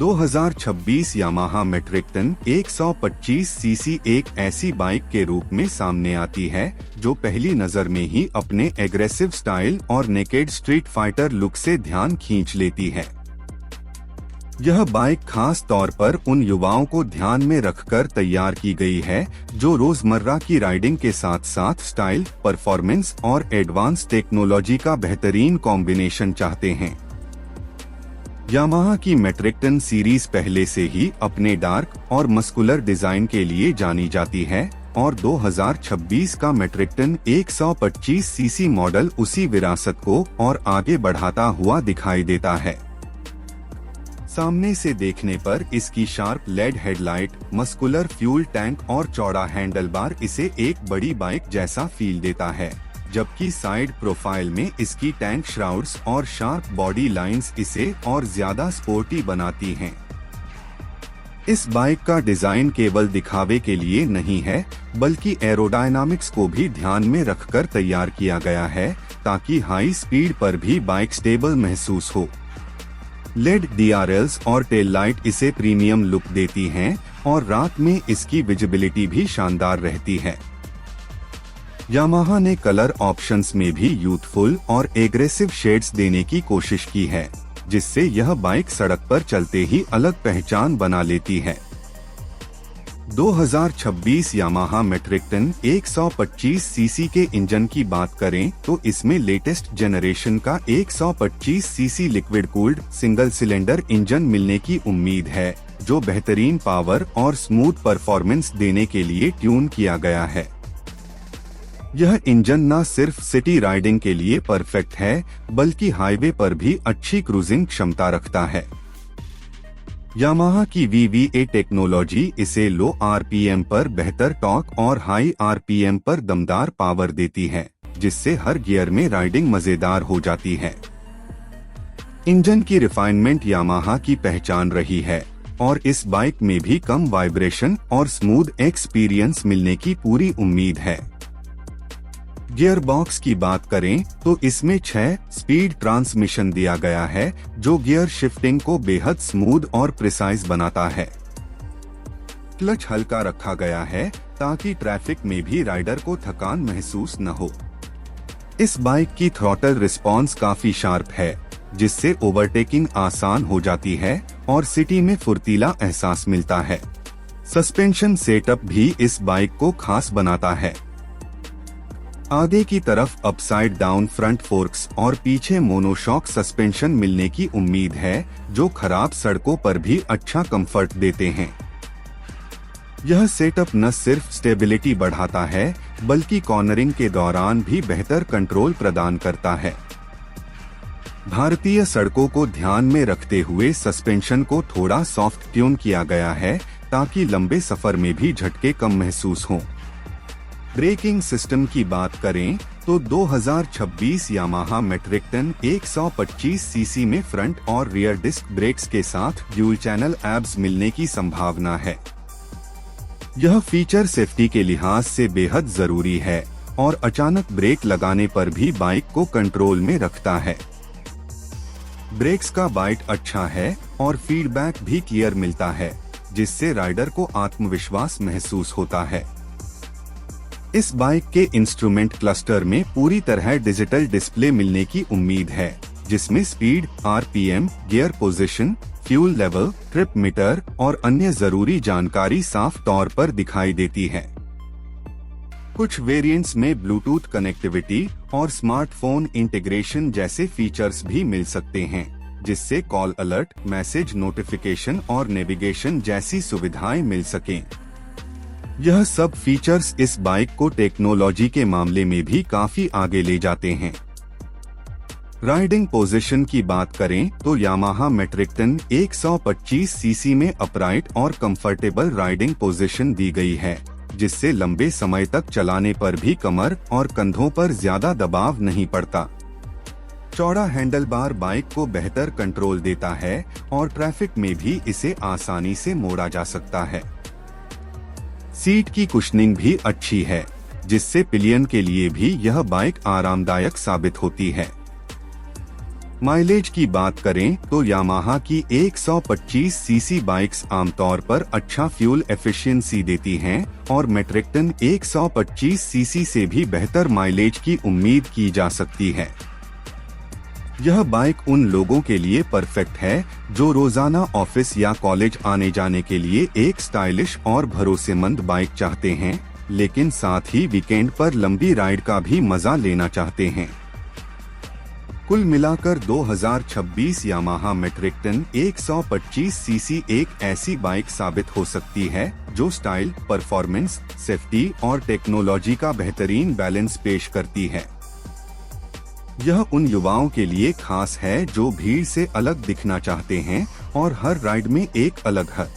2026 Yamaha मैट्रिक्टन 125 CC एक ऐसी bike के रूप में सामने आती है जो पहली नजर में ही अपने एग्रेसिव स्टाइल और नेकेड स्ट्रीट फाइटर लुक से ध्यान खींच लेती है। यह बाइक खास तौर पर उन युवाओं को ध्यान में रखकर तैयार की गई है जो रोजमर्रा की राइडिंग के साथ साथ स्टाइल, परफॉर्मेंस और एडवांस टेक्नोलॉजी का बेहतरीन कॉम्बिनेशन चाहते हैं। यामाहा की मैट्रिक्टन सीरीज पहले से ही अपने डार्क और मस्कुलर डिजाइन के लिए जानी जाती है और 2026 का मैट्रिक्टन 125 सीसी मॉडल उसी विरासत को और आगे बढ़ाता हुआ दिखाई देता है। सामने से देखने पर इसकी sharp LED headlight, muscular fuel tank और चौड़ा हैंडलबार इसे एक बड़ी बाइक जैसा फील देता है, जबकि साइड प्रोफाइल में इसकी टैंक श्राउड्स और शार्प बॉडी लाइंस इसे और ज्यादा स्पोर्टी बनाती हैं। इस बाइक का डिजाइन केवल दिखावे के लिए नहीं है, बल्कि एरोडायनामिक्स को भी ध्यान में रखकर तैयार किया गया है ताकि हाई स्पीड पर भी बाइक स्टेबल महसूस हो। लेड DRLs और टेल लाइट इसे प्रीमियम लुक देती हैं और रात में इसकी विजिबिलिटी भी शानदार रहती है। यामाहा ने कलर ऑप्शंस में भी यूथफुल और एग्रेसिव शेड्स देने की कोशिश की है, जिससे यह बाइक सड़क पर चलते ही अलग पहचान बना लेती है। 2026 यामाहा मैट्रिक्टन 125 सीसी के इंजन की बात करें तो इसमें लेटेस्ट जनरेशन का 125 CC liquid cooled single cylinder engine मिलने की उम्मीद है, जो बेहतरीन पावर और स्मूथ परफॉर्मेंस देने के लिए ट्यून किया गया है। यह इंजन न सिर्फ सिटी राइडिंग के लिए परफेक्ट है, बल्कि हाईवे पर भी अच्छी क्रूजिंग क्षमता रखता है। यामाहा की VVA टेक्नोलॉजी इसे लो RPM पर बेहतर टॉर्क और हाई RPM पर दमदार पावर देती है, जिससे हर गियर में राइडिंग मजेदार हो जाती है। इंजन की रिफाइनमेंट यामाहा की पहचान रही है और इस बाइक में भी कम वाइब्रेशन और स्मूथ एक्सपीरियंस मिलने की पूरी उम्मीद है। गियर बॉक्स की बात करें तो इसमें 6 स्पीड ट्रांसमिशन दिया गया है, जो गियर शिफ्टिंग को बेहद स्मूथ और प्रिसाइज बनाता है। क्लच हल्का रखा गया है ताकि ट्रैफिक में भी राइडर को थकान महसूस न हो। इस बाइक की थ्रॉटल रिस्पॉन्स काफी शार्प है, जिससे ओवरटेकिंग आसान हो जाती है और सिटी में फुर्तीला एहसास मिलता है। सस्पेंशन सेटअप भी इस बाइक को खास बनाता है। आगे की तरफ अपसाइड डाउन फ्रंट फोर्क्स और पीछे मोनोशॉक सस्पेंशन मिलने की उम्मीद है, जो खराब सड़कों पर भी अच्छा कंफर्ट देते हैं। यह सेटअप न सिर्फ स्टेबिलिटी बढ़ाता है, बल्कि कॉर्नरिंग के दौरान भी बेहतर कंट्रोल प्रदान करता है। भारतीय सड़कों को ध्यान में रखते हुए सस्पेंशन को थोड़ा सॉफ्ट ट्यून किया गया है ताकि लंबे सफर में भी झटके कम महसूस हों। ब्रेकिंग सिस्टम की बात करें तो 2026 यामाहा मैट्रिक्टन 125 सीसी में फ्रंट और रियर डिस्क ब्रेक्स के साथ ड्यूल चैनल एब्स मिलने की संभावना है। यह फीचर सेफ्टी के लिहाज से बेहद जरूरी है और अचानक ब्रेक लगाने पर भी बाइक को कंट्रोल में रखता है। ब्रेक्स का बाइट अच्छा है और फीडबैक भी क्लियर मिलता है, जिससे राइडर को आत्मविश्वास महसूस होता है। इस बाइक के इंस्ट्रूमेंट क्लस्टर में पूरी तरह डिजिटल डिस्प्ले मिलने की उम्मीद है, जिसमें speed, RPM, gear position, fuel level, trip meter और अन्य जरूरी जानकारी साफ तौर पर दिखाई देती है। कुछ वेरिएंट्स में ब्लूटूथ कनेक्टिविटी और स्मार्टफोन इंटीग्रेशन जैसे फीचर्स भी मिल सकते हैं, जिससे कॉल अलर्ट, मैसेज नोटिफिकेशन और नेविगेशन जैसी सुविधाएं मिल सकें। यह सब फीचर्स इस बाइक को टेक्नोलॉजी के मामले में भी काफी आगे ले जाते हैं। राइडिंग पोजीशन की बात करें तो यामाहा मैट्रिक्टन 125 सीसी में अपराइट और कंफर्टेबल राइडिंग पोजीशन दी गई है, जिससे लंबे समय तक चलाने पर भी कमर और कंधों पर ज्यादा दबाव नहीं पड़ता। चौड़ा हैंडलबार बाइक को बेहतर कंट्रोल देता है और ट्रैफिक में भी इसे आसानी से मोड़ा जा सकता है। सीट की कुशनिंग भी अच्छी है, जिससे पिलियन के लिए भी यह बाइक आरामदायक साबित होती है। माइलेज की बात करें तो यामाहा की 125 सीसी बाइक्स आमतौर पर अच्छा फ्यूल एफिशिएंसी देती हैं और मेट्रिकटन 125 सीसी से भी बेहतर माइलेज की उम्मीद की जा सकती है। यह बाइक उन लोगों के लिए परफेक्ट है जो रोजाना ऑफिस या कॉलेज आने जाने के लिए एक स्टाइलिश और भरोसेमंद बाइक चाहते हैं, लेकिन साथ ही वीकेंड पर लंबी राइड का भी मजा लेना चाहते हैं। कुल मिलाकर 2026 यामाहा मेट्रिकटन 125 सीसी एक ऐसी बाइक साबित हो सकती है जो स्टाइल, परफॉर्मेंस, सेफ्टी और टेक्नोलॉजी का बेहतरीन बैलेंस पेश करती है। यह उन युवाओं के लिए खास है जो भीड़ से अलग दिखना चाहते हैं और हर राइड में एक अलग है।